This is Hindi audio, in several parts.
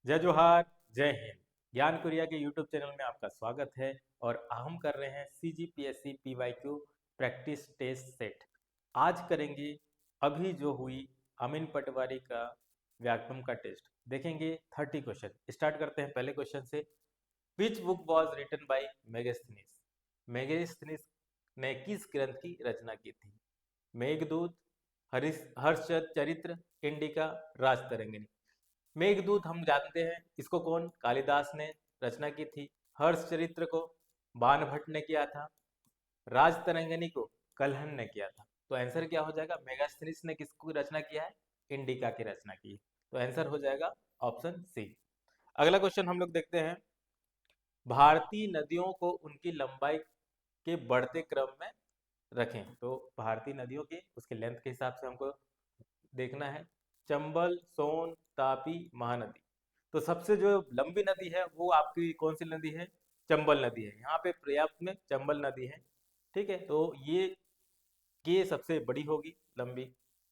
जय जोहार, जय हिंद। ज्ञान कुरिया के यूट्यूब चैनल में आपका स्वागत है। और हम कर रहे हैं CGPSC PYQ practice test set. आज करेंगे अभी जो हुई अमीन पटवारी का व्याकरण का टेस्ट। देखेंगे 30 क्वेश्चन। स्टार्ट करते हैं पहले क्वेश्चन से। Which book was written by Megasthenes? Megasthenes ने किस ग्रंथ की रचना की थी? मेघदूत, हर्षचरित्र, इंडिका, राजतरंगिणी। मेघदूत हम जानते हैं, इसको कौन, कालिदास ने रचना की थी। हर्षचरित्र को बाणभट्ट ने किया था। राजतरंगिणी को कल्हण ने किया था। तो आंसर क्या हो जाएगा? मेगास्थनीज ने किसको रचना किया है? इंडिका की रचना की है। तो आंसर हो जाएगा ऑप्शन सी। अगला क्वेश्चन हम लोग देखते हैं। भारतीय नदियों को उनकी लंबाई के बढ़ते क्रम में रखें। तो भारतीय नदियों के उसके लेंथ के हिसाब से हमको देखना है। चंबल, सोन, तापी, महानदी। तो सबसे जो लंबी नदी है वो आपकी कौन सी नदी है? चंबल नदी है। यहाँ पे पर्याप्त में चंबल नदी है। ठीक है, तो ये सबसे बड़ी होगी, लंबी।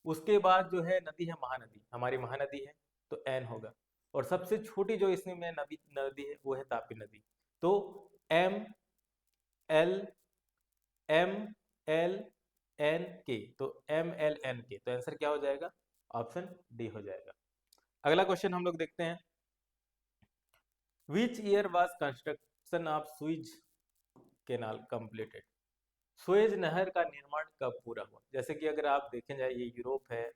उसके बाद जो है नदी है महानदी, हमारी महानदी है, तो एन होगा। और सबसे छोटी जो इसमें नदी नदी है वो है तापी नदी। तो M L M L N K, तो MLN के, तो आंसर क्या हो जाएगा? ऑप्शन डी हो जाएगा। अगला क्वेश्चन हम लोग देखते हैं। Which year was construction of Swiss canal completed? Suez नहर का निर्माण कब पूरा हुआ? जैसे कि अगर आप देखें जाए, ये यूरोप है,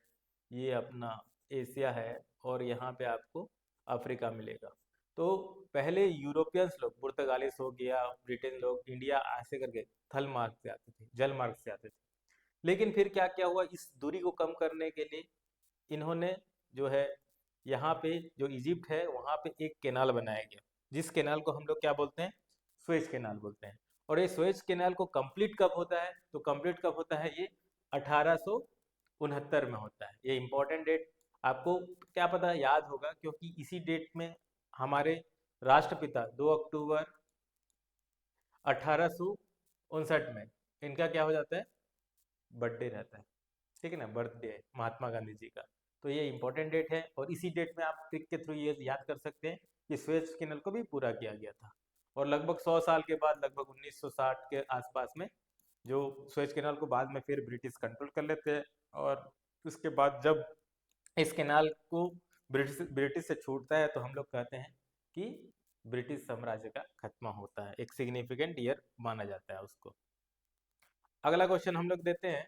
ये अपना एशिया है, और यहाँ पे आपको अफ्रीका मिलेगा। तो पहले यूरोपियंस लोग, पुर्तगालीस हो गया, ब्रिटेन लोग, इंडिया ऐसे करके थल मार्ग से आते थे, जल मार्ग से आते थे। लेकिन फिर क्या क्या हुआ, इस दूरी को कम करने के लिए इन्होंने जो है यहाँ पे जो इजिप्ट है वहाँ पे एक कैनाल बनाया गया, जिस कैनाल को हम लोग क्या बोलते हैं? सुएज कैनाल बोलते हैं। और ये सुएज कैनाल को कंप्लीट कब होता है? तो कंप्लीट कब होता है? ये 1869 में होता है। ये इंपॉर्टेंट डेट आपको क्या पता याद होगा, क्योंकि इसी डेट में हमारे राष्ट्रपिता 2 अक्टूबर 1859 में इनका क्या हो जाता है? बर्थडे रहता है। ठीक है ना, बर्थडे है महात्मा गांधी जी का। तो ये इंपॉर्टेंट डेट है, और इसी डेट में आप ट्रिक के थ्रू ये याद कर सकते हैं कि स्वेज कैनल को भी पूरा किया गया था। और लगभग 100 साल के बाद, लगभग 1960 के आसपास में, जो स्वेज कैनाल को बाद में फिर ब्रिटिश कंट्रोल कर लेते हैं। और उसके बाद जब इस कैनाल को ब्रिटिश से छूटता है, तो हम लोग कहते हैं कि ब्रिटिश साम्राज्य का खत्म होता है। एक सिग्निफिकेंट ईयर माना जाता है उसको। अगला क्वेश्चन हम लोग देते हैं।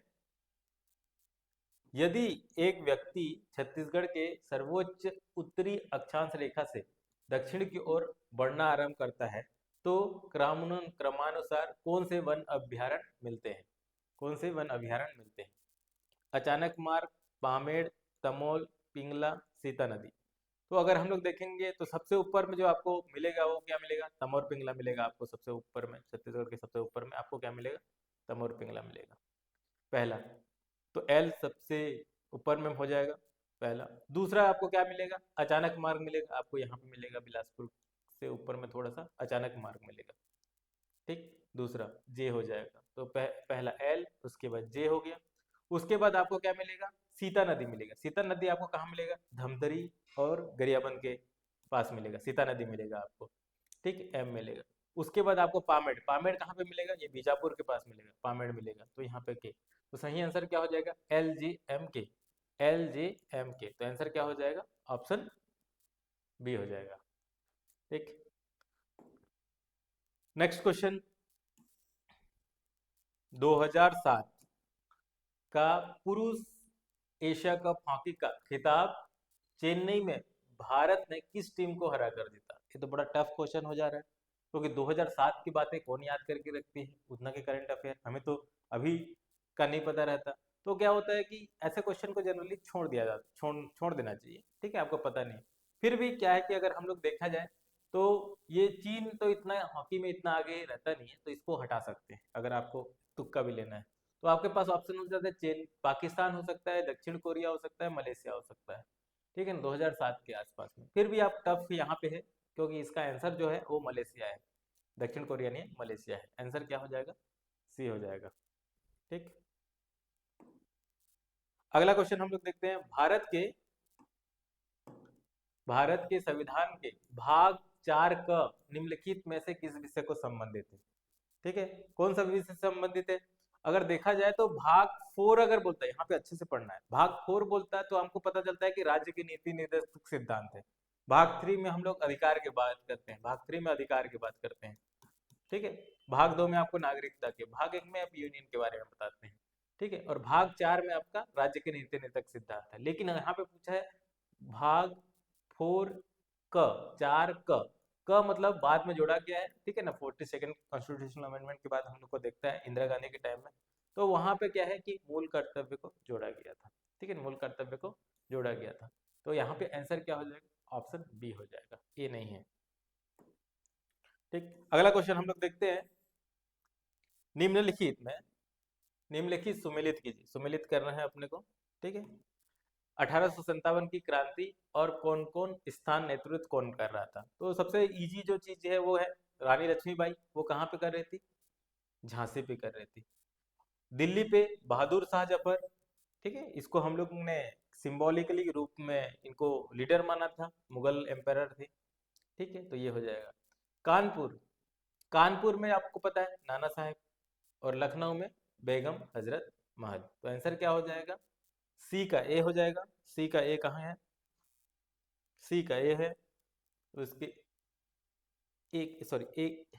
यदि एक व्यक्ति छत्तीसगढ़ के सर्वोच्च उत्तरी अक्षांश रेखा से दक्षिण की ओर बढ़ना आरंभ करता है, तो क्रमानुसार कौन से वन अभ्यारण्य मिलते हैं? कौन से वन अभ्यारण्य मिलते हैं? अचानक मार्ग, पामेड़, तमोल, पिंगला, सीता नदी। तो अगर हम लोग देखेंगे तो सबसे ऊपर में जो आपको मिलेगा वो क्या मिलेगा? तमोर पिंगला मिलेगा आपको सबसे ऊपर में। छत्तीसगढ़ के सबसे ऊपर में आपको क्या मिलेगा? तमोर पिंगला मिलेगा, पहला। तो एल सबसे ऊपर में हो जाएगा, पहला। दूसरा आपको क्या मिलेगा? अचानक मार्ग मिलेगा आपको, यहाँ पे मिलेगा बिलासपुर से ऊपर में थोड़ा सा अचानक मार्ग मिलेगा। ठीक, दूसरा जे हो जाएगा। तो पहला एल, उसके बाद जे हो गया। उसके बाद आपको क्या मिलेगा? सीता नदी मिलेगा। सीता नदी आपको कहाँ मिलेगा? धमतरी और गरियाबंद के पास मिलेगा, सीता नदी मिलेगा आपको। ठीक, एम मिलेगा। उसके बाद आपको पामेड़, पामेड़ कहाँ पे मिलेगा? ये बीजापुर के पास मिलेगा, पामेड़ मिलेगा। तो यहाँ पे के, तो सही आंसर क्या हो जाएगा? LGM के, LGM के। तो आंसर क्या हो जाएगा? ऑप्शन बी हो जाएगा। ठीक, नेक्स्ट क्वेश्चन। 2007 का पुरुष एशिया कप हॉकी का खिताब चेन्नई में भारत ने किस टीम को हरा कर जीता? ये तो बड़ा टफ क्वेश्चन हो जा रहा है, क्योंकि 2007 की बातें कौन याद करके रखती है? उतना के करंट अफेयर हमें तो अभी का नहीं पता रहता। तो क्या होता है कि ऐसे क्वेश्चन को जनरली छोड़ दिया जाता, छोड़ देना चाहिए। ठीक है, आपको पता नहीं। फिर भी क्या है कि अगर हम लोग देखा जाए, तो ये चीन तो इतना हॉकी में इतना आगे रहता नहीं है, तो इसको हटा सकते हैं अगर आपको तुक्का भी लेना है। तो आपके पास ऑप्शन हो जाता है चीन, पाकिस्तान हो सकता है, दक्षिण कोरिया हो सकता है, मलेशिया हो सकता है। ठीक है ना, 2007 के आसपास में। फिर भी आप टफ यहाँ पे है, क्योंकि इसका आंसर जो है वो मलेशिया है। दक्षिण कोरिया नहीं, मलेशिया है। आंसर क्या हो जाएगा? सी हो जाएगा। ठीक, अगला क्वेश्चन हम लोग देखते हैं। भारत के संविधान के भाग 4 क निम्नलिखित में से किस विषय को संबंधित है? ठीक है, कौन सा विषय से संबंधित है? अगर देखा जाए तो भाग 4 अगर बोलता है, यहाँ पे अच्छे से पढ़ना है, भाग 4 बोलता है तो हमको पता चलता है कि राज्य की नीति निर्देशक सिद्धांत है। भाग 3 में हम लोग अधिकार की बात करते हैं, भाग 3 में अधिकार की बात करते हैं। ठीक है, भाग 2 में आपको नागरिकता के, भाग 1 में आप यूनियन के बारे में बताते हैं। ठीक है, और भाग 4 में आपका राज्य के नीति निर्देशक सिद्धांत है। लेकिन यहाँ पे पूछा है भाग 4 क 4 क मतलब बाद में जोड़ा गया है। ठीक है ना, 42nd कॉन्स्टिट्यूशनल अमेंडमेंट के बाद हम लोग को देखता है इंदिरा गांधी के टाइम में, तो वहां पे क्या है कि मूल कर्तव्य को जोड़ा गया था। ठीक है, मूल कर्तव्य को जोड़ा गया था। तो यहाँ पे आंसर क्या हो जाएगा? ऑप्शन बी हो जाएगा, ए नहीं है। ठीक, अगला क्वेश्चन हम लोग देखते हैं। निम्नलिखित सुमेलित कीजिए, सुमेलित करना है अपने को। ठीक है, 1857 की क्रांति और कौन कौन स्थान नेतृत्व कौन कर रहा था? तो सबसे इजी जो चीज है वो है रानी लक्ष्मीबाई। वो कहाँ पे कर रही थी? झांसी पे कर रही थी। दिल्ली पे बहादुर शाह जफर। ठीक है, इसको हम लोग ने सिंबॉलिकली रूप में इनको लीडर माना था, मुगल एम्पायर थे। ठीक है, तो ये हो जाएगा। कानपुर, कानपुर में आपको पता है नाना साहेब, और लखनऊ में बेगम हजरत महल। तो आंसर क्या हो जाएगा? सी का ए हो जाएगा। सी का ए कहाँ है? सी का ए है, उसके एक सॉरी एक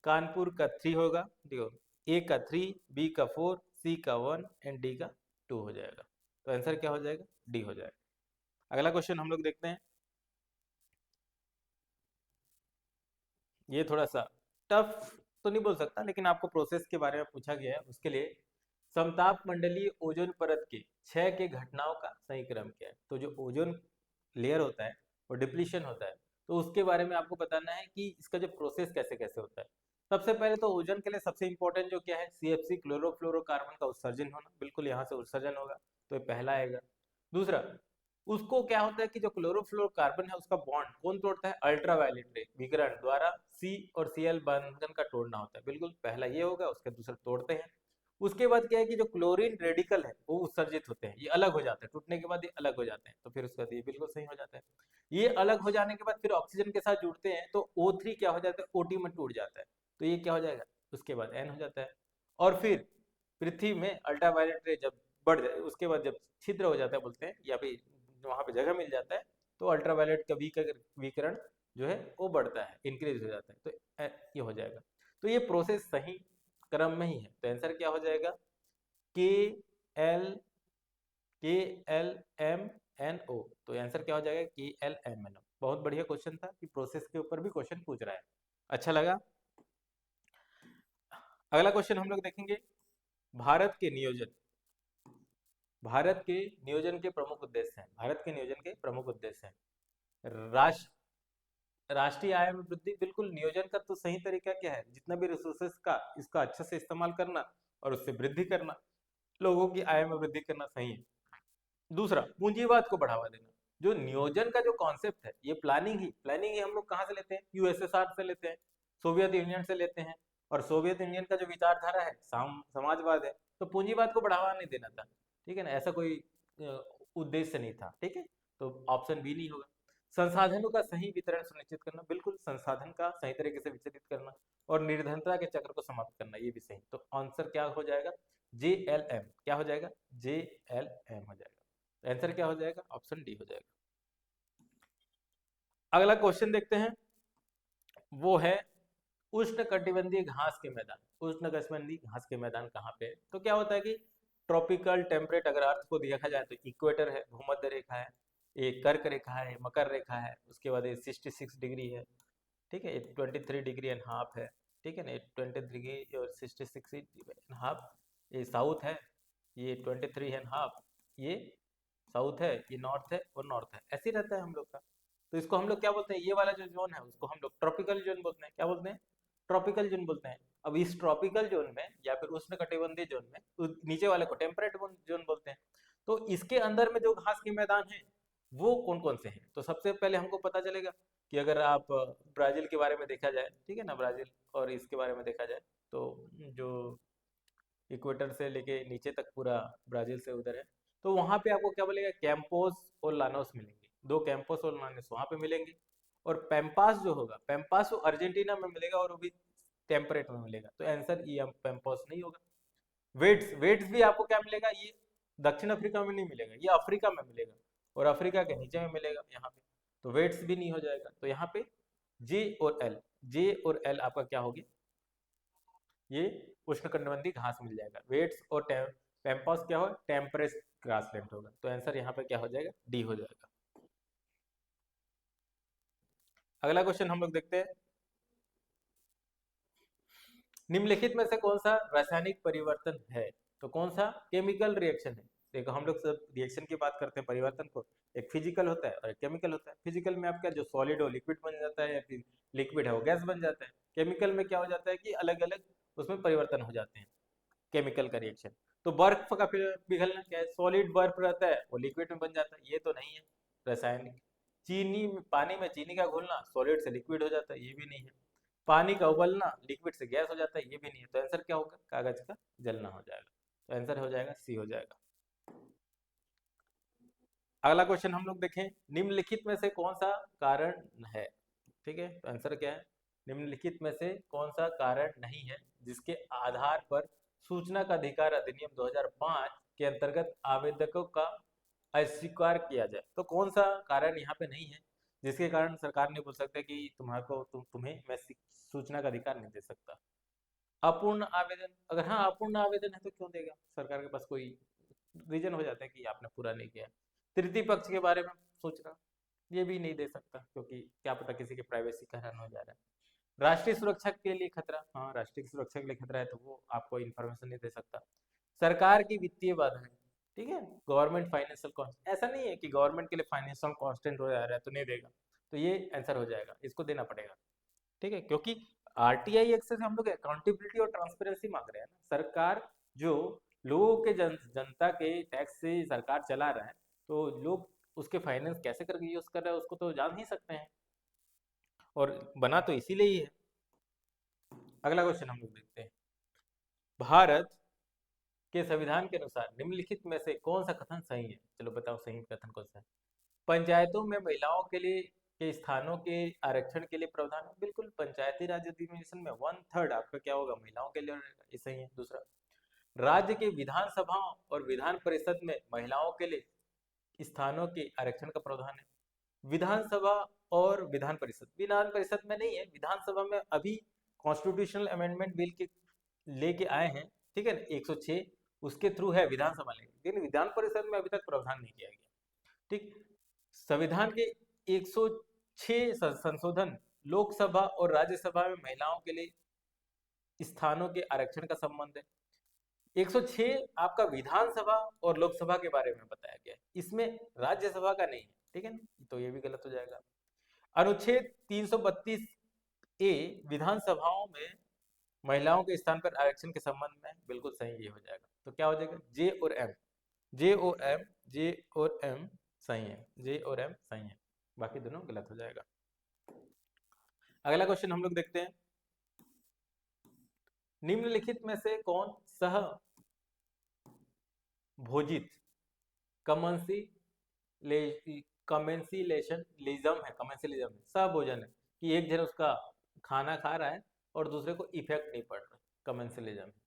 कानपुर का 3 होगा। देखो, ए का 3, बी का 4, सी का 1 एंड डी का 2 हो जाएगा। तो आंसर क्या हो जाएगा? डी हो जाएगा। अगला क्वेश्चन हम लोग देखते हैं। ये थोड़ा सा टफ तो नहीं बोल सकता, लेकिन आपको प्रोसेस के बारे में पूछा गया है। उसके लिए समताप मंडलीय ओजोन परत के क्षय के घटनाओं का सही क्रम क्या है? तो जो ओजोन लेयर होता है और डिप्लीशन होता है, तो उसके बारे में आपको बताना है कि इसका जो प्रोसेस कैसे कैसे होता है। सबसे पहले तो ओजोन के लिए सबसे इंपॉर्टेंट जो क्या है, सीएफसी क्लोरोफ्लोरोकार्बन का उत्सर्जन होना। बिल्कुल यहाँ से उत्सर्जन होगा, तो ये पहला आएगा। दूसरा, उसको क्या होता है कि जो क्लोरोफ्लोरोकार्बन है उसका बॉन्ड कौन तोड़ता है? अल्ट्रावायलेट रे विकिरण द्वारा सी और सीएल बंधन का तोड़ना होता है। बिल्कुल पहला ये होगा, उसके दूसरा तोड़ते हैं। उसके बाद क्या है कि जो क्लोरीन रेडिकल है वो उत्सर्जित होते हैं, ये अलग हो जाते हैं, टूटने के बाद ये अलग हो जाते हैं। तो फिर उसका ये बिल्कुल सही हो जाता है। ये अलग हो जाने के बाद फिर ऑक्सीजन के साथ जुड़ते हैं, तो O3 क्या हो जाता है? OT में टूट जाता है। तो ये क्या हो जाएगा? उसके बाद N हो जाता है। और फिर पृथ्वी में अल्ट्रावायलेट रे जब बढ़ जाए, उसके बाद जब छिद्र हो जाता है बोलते हैं, या फिर वहां पे जगह मिल जाता है, तो अल्ट्रावायलेट का विकिरण जो है वो बढ़ता है, इंक्रीज हो जाता है। तो ये हो जाएगा। तो ये प्रोसेस सही क्रम में ही है। तो आंसर क्या हो जाएगा? के एल के एल एम एन ओ। तो आंसर क्या हो जाएगा? KLMNO। बहुत बढ़िया क्वेश्चन था कि प्रोसेस के ऊपर भी क्वेश्चन पूछ रहा है, अच्छा लगा। अगला क्वेश्चन हम लोग देखेंगे। भारत के नियोजन, भारत के नियोजन के प्रमुख उद्देश्य हैं। भारत के नियोजन के प्रमुख उद्देश्य हैं। राष्ट्रीय आय में वृद्धि। बिल्कुल, नियोजन का तो सही तरीका क्या है? जितना भी रिसोर्सेस का इसका अच्छे से इस्तेमाल करना और उससे वृद्धि करना, लोगों की आय में वृद्धि करना सही है। दूसरा, पूंजीवाद को बढ़ावा देना। जो नियोजन का जो कॉन्सेप्ट है, ये प्लानिंग ही हम लोग कहाँ से लेते हैं? यूएसएसआर से लेते हैं, सोवियत यूनियन से लेते हैं। और सोवियत यूनियन का जो विचारधारा है समाजवाद है, तो पूंजीवाद को बढ़ावा नहीं देना था। ठीक है ना, ऐसा कोई उद्देश्य नहीं था। ठीक है, तो ऑप्शन बी नहीं होगा। संसाधनों का सही वितरण सुनिश्चित करना। बिल्कुल, संसाधन का सही तरीके से वितरित करना और निर्धनता के चक्र को समाप्त करना, ये भी सही। तो आंसर क्या हो जाएगा? JLM। क्या हो जाएगा? JLM हो जाएगा। आंसर क्या हो जाएगा? ऑप्शन डी हो जाएगा। अगला क्वेश्चन देखते हैं, वो है उष्णकटिबंधीय घास के मैदान। उष्णकटिबंधीय घास के मैदान कहाँ पे है? तो क्या होता है कि ट्रॉपिकल टेम्परेट अगर अर्थ को देखा जाए तो इक्वेटर है, भूमध्य रेखा है, एक कर्क रेखा है, मकर रेखा है, उसके बाद ये 66 डिग्री है। ठीक है, ये 23 डिग्री एंड हाफ है। ठीक है ना, 23 डिग्री और 66 एंड हाफ ये साउथ है, ये 23 एंड हाफ ये साउथ है, ये नॉर्थ है और नॉर्थ है। ऐसे ही रहता है हम लोग का। तो इसको हम लोग क्या बोलते हैं? ये वाला जो जोन है उसको हम लोग ट्रॉपिकल जोन बोलते हैं। क्या बोलते हैं? ट्रॉपिकल जोन बोलते हैं। अब इस ट्रॉपिकल जोन में या फिर उष्णकटिबंधीय जोन में तो नीचे वाले को टेम्परेट जोन बोलते हैं। तो इसके अंदर में जो घास के मैदान है वो कौन कौन से हैं? तो सबसे पहले हमको पता चलेगा कि अगर आप ब्राजील के बारे में देखा जाए, ठीक है ना, ब्राजील और इसके बारे में देखा जाए, तो जो इक्वेटर से लेके नीचे तक पूरा ब्राजील से उधर है, तो वहां पे आपको क्या बोलेगा? कैंपोस और लानोस मिलेंगे। 2 कैंपस सोलनानिस वहाँ पे मिलेंगे, और पैम्पास जो होगा, पैम्पास वो अर्जेंटीना में मिलेगा और वो भी टेम्परेट में मिलेगा, तो आंसर ये पैम्पास नहीं होगा। वेट्स, वेट्स भी आपको क्या मिलेगा, ये दक्षिण अफ्रीका में नहीं मिलेगा, ये अफ्रीका में मिलेगा, और अफ्रीका के नीचे में मिलेगा यहाँ पे, तो वेट्स भी नहीं हो जाएगा। तो यहाँ पे जे और एल, जे और एल आपका क्या होगी, ये उष्णकटिबंधीय घास मिल जाएगा। वेट्स और पैम्पास क्या होगा, टेम्परेट ग्रासलैंड होगा, तो आंसर यहाँ पे क्या हो जाएगा, डी हो जाएगा। अगला क्वेश्चन हम लोग देखते हैं, निम्नलिखित में से कौन सा रासायनिक परिवर्तन है, तो कौन सा केमिकल रिएक्शन है। देखो हम लोग सब रिएक्शन की बात करते हैं परिवर्तन को, एक फिजिकल होता है और एक केमिकल होता है। फिजिकल में आपका जो सॉलिड हो लिक्विड बन जाता है, या फिर लिक्विड है वो गैस बन जाता है। केमिकल में क्या हो जाता है कि अलग अलग उसमें परिवर्तन हो जाते हैं, केमिकल का रिएक्शन। तो बर्फ का फिर पिघलना क्या है, सॉलिड बर्फ रहता है वो लिक्विड में बन जाता है, ये तो नहीं है रासायनिक। चीनी, पानी में चीनी का घुलना सॉलिड से लिक्विड हो जाता है, ये भी नहीं है। पानी का उबलना लिक्विड से गैस हो जाता है, ये भी नहीं है। तो आंसर क्या होगा, कागज का जलना हो जाएगा, तो आंसर हो जाएगा सी हो जाएगा। अगला क्वेश्चन हम लोग देखें, निम्नलिखित में से कौन सा कारण है, ठीक है, तो आंसर क्या है, निम्नलिखित में से कौन सा कारण नहीं है जिसके आधार पर सूचना का अधिकार अधिनियम 2005 के अंतर्गत आवेदकों का अस्वीकार किया जाए। तो कौन सा कारण यहाँ पे नहीं है जिसके कारण सरकार ने बोल सकता है कि तुम्हें मैं सूचना का अधिकार नहीं दे सकता। अपूर्ण आवेदन, अगर हाँ अपूर्ण आवेदन है तो क्यों देगा, सरकार के पास कोई रीजन हो जाता है कि आपने पूरा नहीं किया। तृतीय पक्ष के बारे में सोचना, ये भी नहीं दे सकता, क्योंकि क्या पता किसी की प्राइवेसी का हनन हो जा रहा है। राष्ट्रीय सुरक्षा के लिए खतरा, हाँ राष्ट्रीय सुरक्षा के लिए खतरा है तो वो आपको इन्फॉर्मेशन नहीं दे सकता। सरकार की वित्तीय बाधाएं, ठीक है, गवर्नमेंट फाइनेंशियल कॉन्स्ट, ऐसा नहीं है कि गवर्नमेंट के लिए फाइनेंशियल कांस्टेंट हो जा रहा है तो नहीं देगा, तो ये आंसर हो जाएगा, इसको देना पड़ेगा, ठीक है, क्योंकि आरटीआई एक्ट से हम लोग अकाउंटेबिलिटी और ट्रांसपेरेंसी मांग रहे हैं ना। सरकार जो लोगों के जनता के टैक्स से सरकार चला रहा है, तो लोग उसके फाइनेंस कैसे करके यूज कर रहे हैं उसको तो जान ही सकते हैं, और बना तो इसीलिए ही है। अगला क्वेश्चन हम लोग देखते हैं, भारत के संविधान के अनुसार निम्नलिखित में से कौन सा कथन सही है, चलो बताओ सही कथन कौन सा है। पंचायतों में महिलाओं के लिए के स्थानों के आरक्षण के लिए प्रावधान है, बिल्कुल पंचायती राज अधिनियम में 1/3 आपका क्या होगा, महिलाओं के लिए रहेगा, ये सही है। दूसरा, राज्य के विधानसभाओं और विधान परिषद में महिलाओं के लिए स्थानों के आरक्षण का प्रावधान है। विधानसभा और विधान परिषद में नहीं है, विधानसभा में अभी कॉन्स्टिट्यूशनल अमेंडमेंट बिल के लेके आए हैं, ठीक है ना, 106 उसके थ्रू है विधानसभा लेकिन विधान परिषद में अभी तक प्रावधान नहीं किया गया, ठीक। संविधान के 106 संशोधन लोकसभा और राज्यसभा में महिलाओं के लिए स्थानों के आरक्षण का संबंध है। 106 आपका विधानसभा और लोकसभा के बारे में बताया गया है, इसमें राज्यसभा का नहीं है, ठीक है ना, तो ये भी गलत हो जाएगा। अनुच्छेद 332 ए विधानसभाओं में महिलाओं के स्थान पर आरक्षण के संबंध में बिल्कुल सही, ये हो जाएगा। तो क्या हो जाएगा, जे और एम, जे और एम, जे और एम सही है, जे और एम सही है, बाकी दोनों गलत हो जाएगा। अगला क्वेश्चन हम लोग देखते हैं, निम्नलिखित में से कौन सह भोजित कमेंसिलेशनलिज्म है, कमेंसिलिज्म है, सहभोजन है, कि एक जन उसका खाना खा रहा है और दूसरे को इफेक्ट नहीं पड़ रहा, कमेंसिलिज्म है।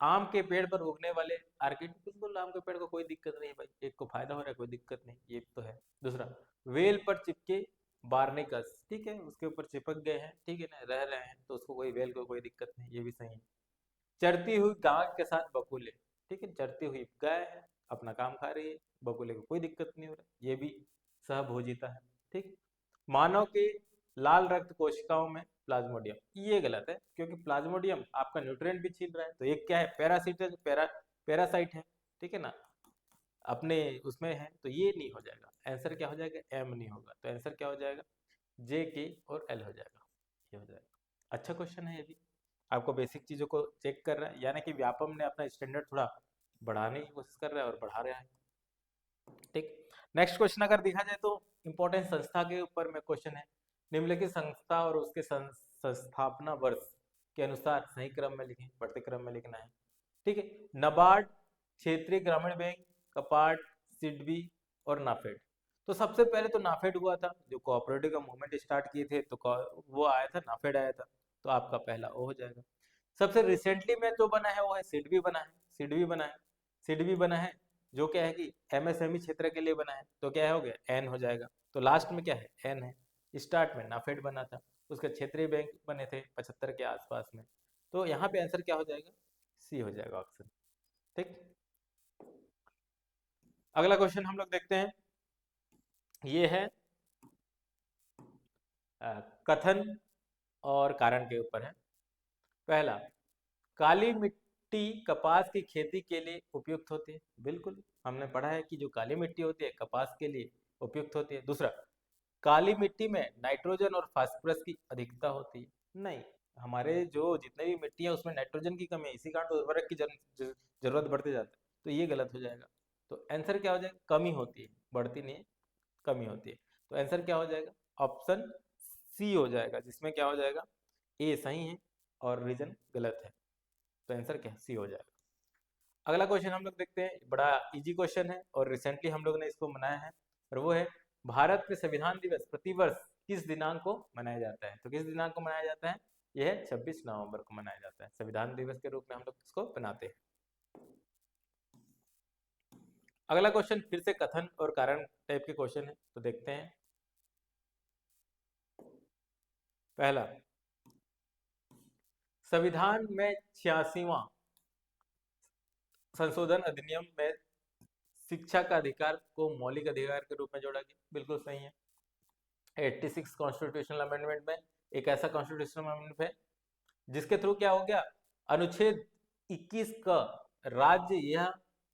आम के पेड़ पर उगने वाले आर्किड, बिल्कुल आम के पेड़ को कोई दिक्कत नहीं भाई, एक को फायदा हो रहा है कोई दिक्कत नहीं, ये तो है। दूसरा, वेल पर चिपके बार्निकस, ठीक है, उसके ऊपर चिपक गए हैं, ठीक है ना, रह रहे हैं तो उसको कोई वेल को कोई दिक्कत नहीं, ये भी सही है। चरती हुई गाय के साथ बकुले, ठीक है, चरती हुई गाय है अपना काम खा रही है, बकुले को कोई दिक्कत नहीं हो रहा, ये भी सहभोजिता है, ठीक। मानव के लाल रक्त कोशिकाओं में प्लाज्मोडियम, ये गलत है, क्योंकि प्लाज्मोडियम आपका न्यूट्रिएंट भी छीन रहा है, तो एक क्या है, पैरासिट है, पैरासाइट है, ठीक है ना, अपने उसमें है, तो ये नहीं हो जाएगा, आंसर क्या हो जाएगा, एम नहीं होगा, तो आंसर क्या हो जाएगा, जे के और एल हो जाएगा, ये हो जाएगा। अच्छा क्वेश्चन है ये भी, आपको बेसिक चीजों को चेक कर रहा है, यानी कि व्यापम ने अपना स्टैंडर्ड थोड़ा बढ़ाने की कोशिश कर रहा है और बढ़ा रहा है, ठीक। नेक्स्ट क्वेश्चन अगर देखा जाए तो इंपॉर्टेंट संस्था के ऊपर में क्वेश्चन है, निम्नलिखित संस्था और उसके संस्थापना वर्ष के अनुसार सही क्रम में लिखें, बढ़ते क्रम में लिखना है, ठीक है। नबार्ड, क्षेत्रीय ग्रामीण बैंक, कपाट, सिडबी और नाफेड। तो सबसे पहले तो नाफेड हुआ था, जो कोऑपरेटिव का मूवमेंट स्टार्ट किए थे, तो वो आया था, नाफेड आया था, तो आपका पहला ओ हो जाएगा। सबसे रिसेंटली में जो बना है वो है सिडबी बना है, सिडबी बना है, सिडबी बना है, जो क्या है कि एमएसएमई क्षेत्र के लिए बना है, तो क्या हो गया, एन हो जाएगा। तो लास्ट में क्या है, एन है। स्टार्ट में नाफेड बना था, उसके क्षेत्रीय बैंक बने थे 75 के आसपास में। तो यहाँ पे आंसर क्या हो जाएगा, सी हो जाएगा ऑप्शन। ठीक, अगला क्वेश्चन हम लोग देखते हैं, ये है कथन और कारण के ऊपर है। पहला, काली मिट्टी कपास की खेती के लिए उपयुक्त होती है। बिल्कुल, हमने पढ़ा है कि जो काली मिट्टी होती है कपास के लिए उपयुक्त होती है। दूसरा, काली मिट्टी में नाइट्रोजन और फास्फोरस की अधिकता होती है। नहीं, हमारे जो जितने भी मिट्टी है उसमें नाइट्रोजन की कमी है, इसी कारण उर्वरक की जरूरत बढ़ती जाती है, तो ये गलत हो जाएगा। तो आंसर क्या हो जाएगा, कमी होती है, बढ़ती नहीं है, कमी होती है। तो आंसर क्या हो जाएगा, ऑप्शन सी हो जाएगा, जिसमें क्या हो जाएगा, ए सही है और रीजन गलत है। तो आंसर क्या है, सी हो जाएगा। अगला क्वेश्चन हम लोग देखते हैं, बड़ा इजी क्वेश्चन है और रिसेंटली हम लोग ने इसको मनाया है, और वो है भारत में संविधान दिवस प्रतिवर्ष किस दिनांक को मनाया जाता है। तो किस दिनांक को मनाया जाता है, यह है 26 नवंबर को मनाया जाता है, संविधान दिवस के रूप में हम लोग इसको मनाते हैं। अगला क्वेश्चन फिर से कथन और कारण टाइप के क्वेश्चन है, तो देखते हैं। पहला, संविधान में 86वां संशोधन अधिनियम में शिक्षा का अधिकार को मौलिक अधिकार के रूप में जोड़ा गया। बिल्कुल सही है। 86 कॉन्स्टिट्यूशनल अमेंडमेंट में एक ऐसा कॉन्स्टिट्यूशनल अमेंडमेंट है जिसके थ्रू क्या हो गया, अनुच्छेद 21 का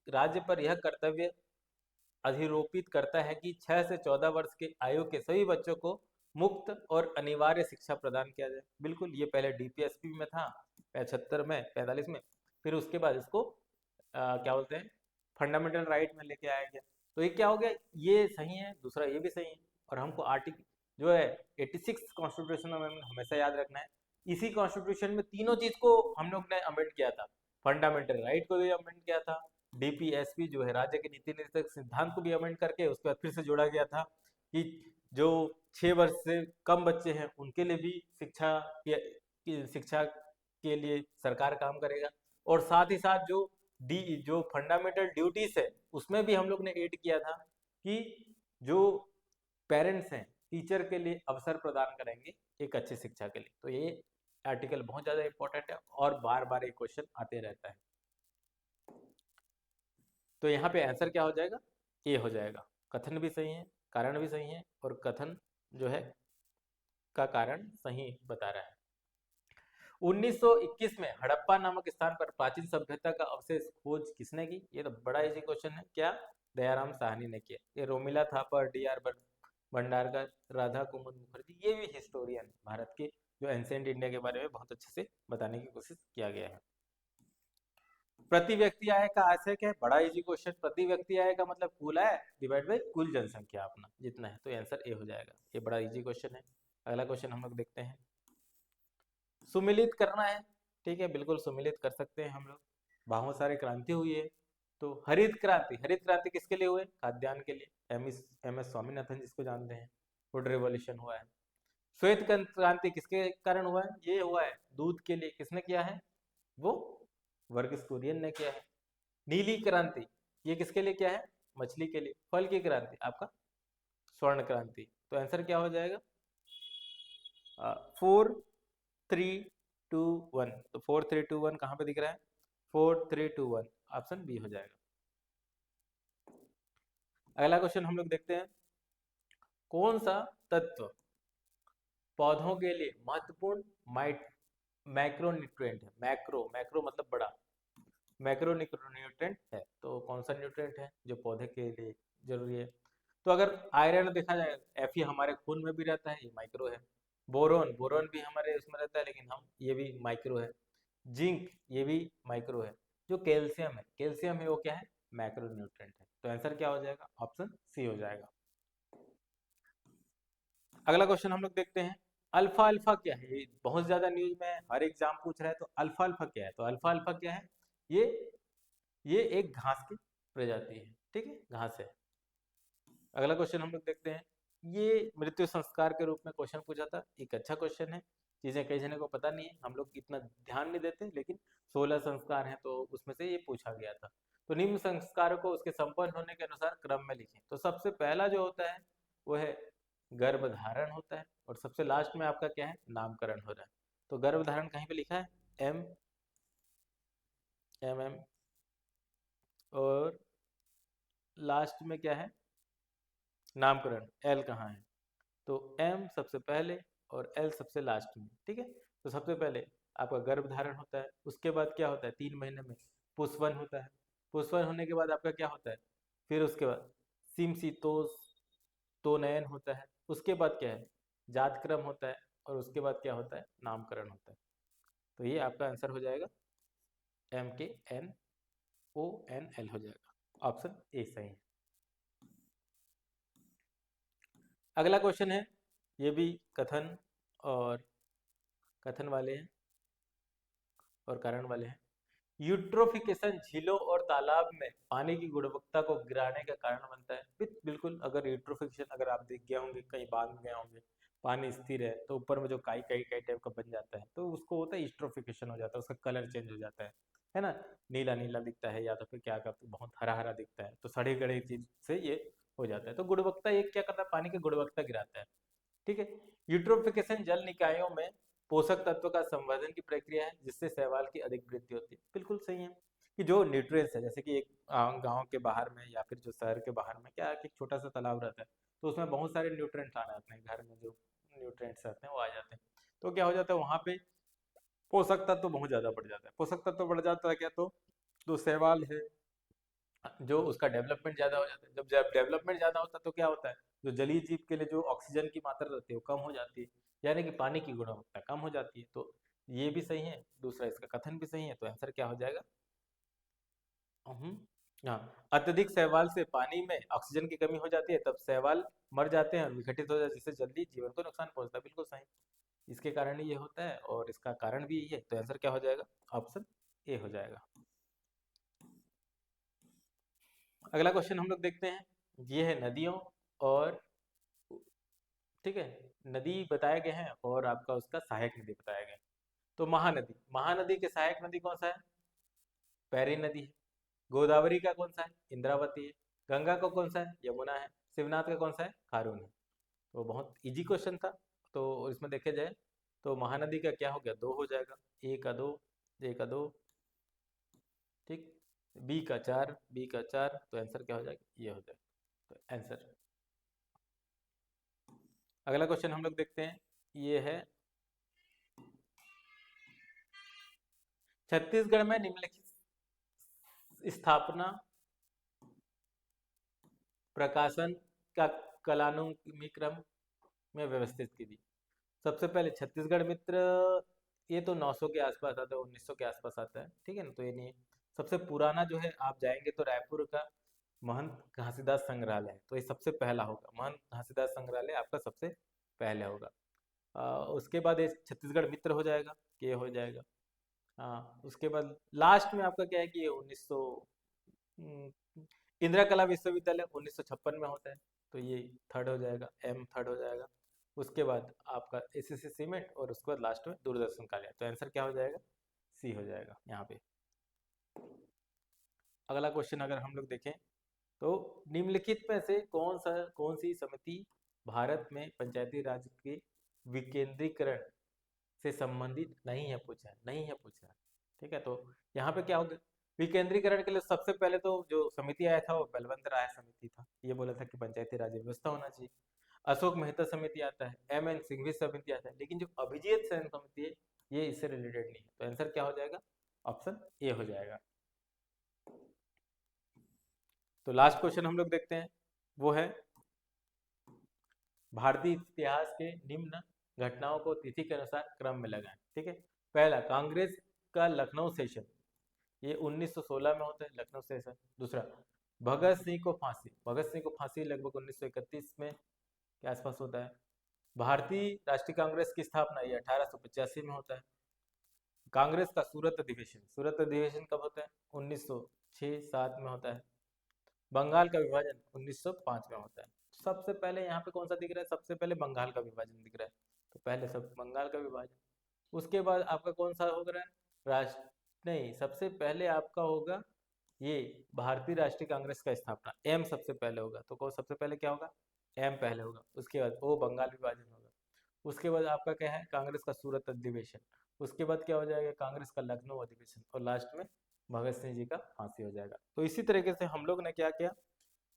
राज्य पर यह कर्तव्य अधिरोपित करता है कि 6 से 14 वर्ष के आयु के सभी बच्चों को मुक्त और अनिवार्य शिक्षा प्रदान किया जाए। बिल्कुल, ये पहले डीपीएसपी में था 75 में, 45 में, फिर उसके बाद इसको क्या बोलते हैं, फंडामेंटल राइट में लेके आया गया। तो ये क्या हो गया, ये सही है, दूसरा ये भी सही है। और हमको आर्टिकल जो है 86 कॉन्स्टिट्यूशन अमेंडमेंट हमेशा याद रखना है। इसी कॉन्स्टिट्यूशन में तीनों चीज को हम लोग ने अमेंड किया था, फंडामेंटल राइट को भी अमेंड किया था, डीपीएसपी जो है राज्य के नीति निर्देशक सिद्धांत को भी अमेंड करके उसके बाद फिर से जोड़ा गया था कि जो 6 वर्ष से कम बच्चे हैं उनके लिए भी शिक्षा के लिए सरकार काम करेगा। और साथ ही साथ जो फंडामेंटल ड्यूटीज है उसमें भी हम लोग ने ऐड किया था कि जो पेरेंट्स हैं टीचर के लिए अवसर प्रदान करेंगे एक अच्छी शिक्षा के लिए। तो ये आर्टिकल बहुत ज्यादा इंपॉर्टेंट है और बार बार ये क्वेश्चन आते रहता है। तो यहाँ पे आंसर क्या हो जाएगा, ए हो जाएगा। कथन भी सही है, कारण भी सही है, और कथन जो है का कारण सही बता रहा है। 1921 में हड़प्पा नामक स्थान पर प्राचीन सभ्यता का अवशेष खोज किसने की। ये तो बड़ा इजी क्वेश्चन है, क्या, दयाराम साहनी ने किया। ये रोमिला थापर, डी.आर. भंडारकर, राधा कुमुद मुखर्जी, ये भी हिस्टोरियन भारत के जो एंशिएंट इंडिया के बारे में बहुत अच्छे से बताने की कोशिश किया गया है। प्रति व्यक्ति आय का आशय क्या है, बड़ा इजी क्वेश्चन। प्रति व्यक्ति आय का मतलब कुल आय डिवाइड बाई कुल जनसंख्या अपना जितना है, तो आंसर ए हो जाएगा। ये बड़ा इजी क्वेश्चन है। अगला क्वेश्चन हम लोग देखते हैं, सुमिलित करना है। ठीक है, बिल्कुल सुमिलित कर सकते हैं हम लोग। बहुत सारी क्रांति हुई है, तो हरित क्रांति किसके लिए हुए, खाद्यान्न के लिए, एम एस स्वामीनाथन जिसको जानते हैं, फूड रिवॉल्यूशन हुआ है। श्वेत क्रांति किसके कारण हुआ है, ये हुआ है दूध के लिए, किसने किया है, वो वर्गीस कुरियन ने किया है। नीली क्रांति ये किसके लिए किया है, मछली के लिए। फल की क्रांति आपका स्वर्ण क्रांति। तो आंसर क्या हो जाएगा, 4 3 2 1। तो 4 3 2 1 कहाँ पे दिख रहा है, 4 3 2 1, ऑप्शन बी हो जाएगा। अगला क्वेश्चन हम लोग देखते हैं, कौन सा तत्व पौधों के लिए महत्वपूर्ण मैक्रोन्यूट्रिएंट है। मैक्रो मतलब बड़ा, मैक्रोन्यूट्रिएंट है, तो कौन सा न्यूट्रिएंट है जो पौधे के लिए जरूरी है। तो अगर आयरन देखा जाए, Fe हमारे खून में भी रहता है, ये माइक्रो है। बोरोन भी हमारे उसमें रहता है, लेकिन हम ये भी माइक्रो है। जिंक ये भी माइक्रो है। जो कैल्शियम है वो क्या है, मैक्रोन्यूट्रिएंट है। तो आंसर क्या हो जाएगा, ऑप्शन सी हो जाएगा। अगला क्वेश्चन हम लोग देखते हैं, अल्फा अल्फा क्या है। ये बहुत ज्यादा न्यूज में है, हर एग्जाम पूछ रहा है, तो अल्फा अल्फा क्या है। तो अल्फा अल्फा क्या है, ये एक घास की प्रजाति है। ठीक है, घास है। अगला क्वेश्चन हम लोग देखते हैं। ये मृत्यु संस्कार के रूप में क्वेश्चन पूछा था, एक अच्छा क्वेश्चन है। चीजें कई जने को पता नहीं है, हम लोग इतना ध्यान नहीं देते, लेकिन 16 संस्कार हैं तो उसमें से ये पूछा गया था। तो निम्न संस्कारों को उसके संपन्न होने के अनुसार क्रम में लिखें। तो सबसे पहला जो होता है वो है गर्भधारण होता है, और सबसे लास्ट में आपका क्या है, नामकरण हो रहा है। तो गर्भधारण कहीं पे लिखा है, एम एम एम, और लास्ट में क्या है, नामकरण एल कहाँ है। तो एम सबसे पहले और एल सबसे लास्ट में, ठीक है। तो सबसे पहले आपका गर्भधारण होता है, उसके बाद क्या होता है, 3 महीने में पुष्पन होता है। पुष्पन होने के बाद आपका क्या होता है, फिर उसके बाद सिमसीतोष तोनयन होता है। उसके बाद क्या है, जातक्रम होता है, और उसके बाद क्या होता है, नामकरण होता है। तो ये आपका आंसर हो जाएगा MKNONL हो जाएगा, ऑप्शन ए सही है। अगला क्वेश्चन है, ये भी कथन और कथन वाले हैं और कारण वाले हैं। यूट्रोफिकेशन झीलों और तालाब में पानी की गुणवत्ता को गिराने का कारण बनता है। बिल्कुल, अगर यूट्रोफिकेशन अगर आप देख गए होंगे, कहीं बांध गए होंगे, पानी स्थिर है तो ऊपर में जो काई काई काई टाइप का बन जाता है, तो उसको होता है यूट्रोफिकेशन, हो जाता है, उसका कलर चेंज हो जाता है ना। नीला नीला दिखता है, या तो फिर क्या करते, बहुत हरा हरा दिखता है, तो सड़े गड़े चीज से ये हो जाता है। तो गुणवत्ता ये क्या करता है, पानी की गुणवत्ता गिराता है, ठीक है। यूट्रोफिकेशन जल निकायों में पोषक तत्व का संवर्धन की प्रक्रिया है, जिससे शैवाल की अधिक वृद्धि होती है। बिल्कुल सही है कि जो न्यूट्रिएंट्स है, जैसे कि एक गांव के बाहर में या फिर जो शहर के बाहर में क्या है कि छोटा सा तालाब रहता है, तो उसमें बहुत सारे न्यूट्रिएंट्स आ जाते हैं, घर में जो न्यूट्रिएंट्स रहते हैं वो आ जाते हैं। तो क्या हो जाता है, वहाँ पे पोषक तत्व बहुत ज्यादा बढ़ जाता है। पोषक तत्व बढ़ जाता है क्या, तो जो शैवाल है, जो उसका डेवलपमेंट ज़्यादा हो जाता है। जब डेवलपमेंट ज़्यादा होता है तो क्या होता है, जो जलीय जीव के लिए जो ऑक्सीजन की मात्रा रहती है वो कम हो जाती है, यानी कि पानी की गुणवत्ता कम हो जाती है। तो ये भी सही है, दूसरा इसका कथन भी सही है, तो आंसर क्या हो जाएगा। हम्म, हाँ, अत्यधिक शैवाल से पानी में ऑक्सीजन की कमी हो जाती है, तब शैवाल मर जाते हैं और विघटित हो जाते हैं, जिससे जल्दी जीवन को नुकसान पहुंचता है। बिल्कुल सही, इसके कारण ही ये होता है और इसका कारण भी यही है। तो आंसर क्या हो जाएगा, ऑप्शन ए हो जाएगा। अगला क्वेश्चन हम लोग देखते हैं, ये है नदियों और, ठीक है, नदी बताए गए हैं और आपका उसका सहायक नदी बताया गया है। तो महानदी, महानदी के सहायक नदी कौन सा है, पैरी नदी है। गोदावरी का कौन सा है, इंद्रावती है। गंगा का कौन सा है, यमुना है। शिवनाथ का कौन सा है, खारून है। तो बहुत इजी क्वेश्चन था। तो इसमें देखे जाए तो महानदी का क्या हो गया, 2 हो जाएगा, ए का 2, ए का 2, ठीक। बी का 4, बी का 4, तो आंसर क्या हो जाएगा, ये हो जाएगा, तो आंसर। अगला क्वेश्चन हम लोग देखते हैं, ये है छत्तीसगढ़ में निम्नलिखित स्थापना प्रकाशन का कालानुक्रम में व्यवस्थित की थी। सबसे पहले छत्तीसगढ़ मित्र, ये तो 900 के आसपास आता है, 1900 के आसपास आता है, ठीक है ना, तो ये नहीं है। सबसे पुराना जो है, आप जाएंगे तो रायपुर का महंत घासीदास संग्रहालय है, तो ये सबसे पहला होगा, महंत घासीदास संग्रहालय आपका सबसे पहले होगा। उसके बाद ये छत्तीसगढ़ मित्र हो जाएगा, ये हो जाएगा। हाँ, उसके बाद लास्ट में आपका क्या है कि ये 1900, इंदिरा कला विश्वविद्यालय 1956 में होता है, तो ये थर्ड हो जाएगा, एम थर्ड हो जाएगा। उसके बाद आपका एसएससी सीमेंट, और उसके बाद लास्ट में दूरदर्शन कार्यालय, तो आंसर क्या हो जाएगा, सी हो जाएगा यहाँ पे। अगला क्वेश्चन अगर हम लोग देखें, तो निम्नलिखित में से कौन सी समिति भारत में पंचायती राज के विकेंद्रीकरण से संबंधित नहीं है, पूछा है, नहीं है पूछा है, ठीक है। तो यहाँ पे क्या होगा, विकेंद्रीकरण के लिए सबसे पहले तो जो समिति आया था वो बलवंत राय समिति था, ये बोला था कि पंचायती राज व्यवस्था होना चाहिए। अशोक मेहता समिति आता है, एम एन सिंघवी समिति आता है, लेकिन जो अभिजीत सेन समिति है ये इससे रिलेटेड नहीं है। तो आंसर क्या हो जाएगा, ऑप्शन ए हो जाएगा। तो लास्ट क्वेश्चन हम लोग देखते हैं, वो है भारतीय इतिहास के निम्न घटनाओं को तिथि के अनुसार क्रम में लगाएं, ठीक है। पहला, कांग्रेस का लखनऊ सेशन, ये 1916 में होता है, लखनऊ सेशन। दूसरा, भगत सिंह को फांसी, भगत सिंह को फांसी लगभग 1931 में के आसपास होता है। भारतीय राष्ट्रीय कांग्रेस की स्थापना ये 1885 में होता है। कांग्रेस का सूरत अधिवेशन, सूरत अधिवेशन कब होता है, 1906-7 में होता है। बंगाल का विभाजन 1905 में होता है। सबसे पहले यहाँ पे कौन सा दिख रहा है? सबसे पहले बंगाल का विभाजन दिख रहा है, तो पहले सब बंगाल का विभाजन। उसके बाद आपका कौन सा हो रहा है? राष्ट्र नहीं, सबसे पहले आपका होगा ये भारतीय राष्ट्रीय कांग्रेस का स्थापना, एम सबसे पहले होगा। तो कौन सबसे पहले क्या होगा? एम पहले होगा। उसके बाद ओ बंगाल विभाजन होगा। उसके बाद आपका क्या है? कांग्रेस का सूरत अधिवेशन। उसके बाद क्या हो जाएगा? कांग्रेस का लखनऊ अधिवेशन। और लास्ट में भगत सिंह जी का फांसी हो जाएगा। तो इसी तरीके से हम लोग ने क्या किया,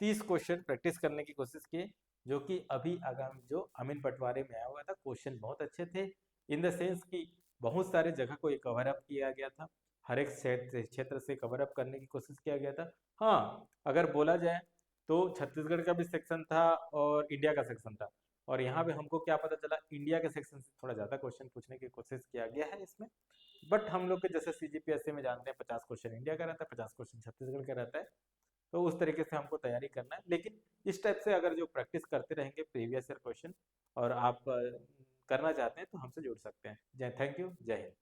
30 क्वेश्चन प्रैक्टिस करने की कोशिश की, जो कि अभी आगामी जो अमीन पटवारी में आया हुआ था, क्वेश्चन बहुत अच्छे थे। इन द सेंस कि बहुत सारे जगह को कवर अप किया गया था, हर एक क्षेत्र से कवर अप करने की कोशिश किया गया था। हाँ, अगर बोला जाए तो छत्तीसगढ़ का भी सेक्शन था और इंडिया का सेक्शन था, और यहाँ पे हमको क्या पता चला, इंडिया के सेक्शन से थोड़ा ज़्यादा क्वेश्चन पूछने की कोशिश किया गया है इसमें। बट हम लोग के जैसे सीजीपीएससी में जानते हैं 50 क्वेश्चन इंडिया का रहता है, 50 क्वेश्चन छत्तीसगढ़ का रहता है। तो उस तरीके से हमको तैयारी करना है। लेकिन इस टाइप से अगर जो प्रैक्टिस करते रहेंगे प्रीवियस ईयर क्वेश्चन, और आप करना चाहते हैं तो हमसे जुड़ सकते हैं। जय, थैंक यू, जय हिंद।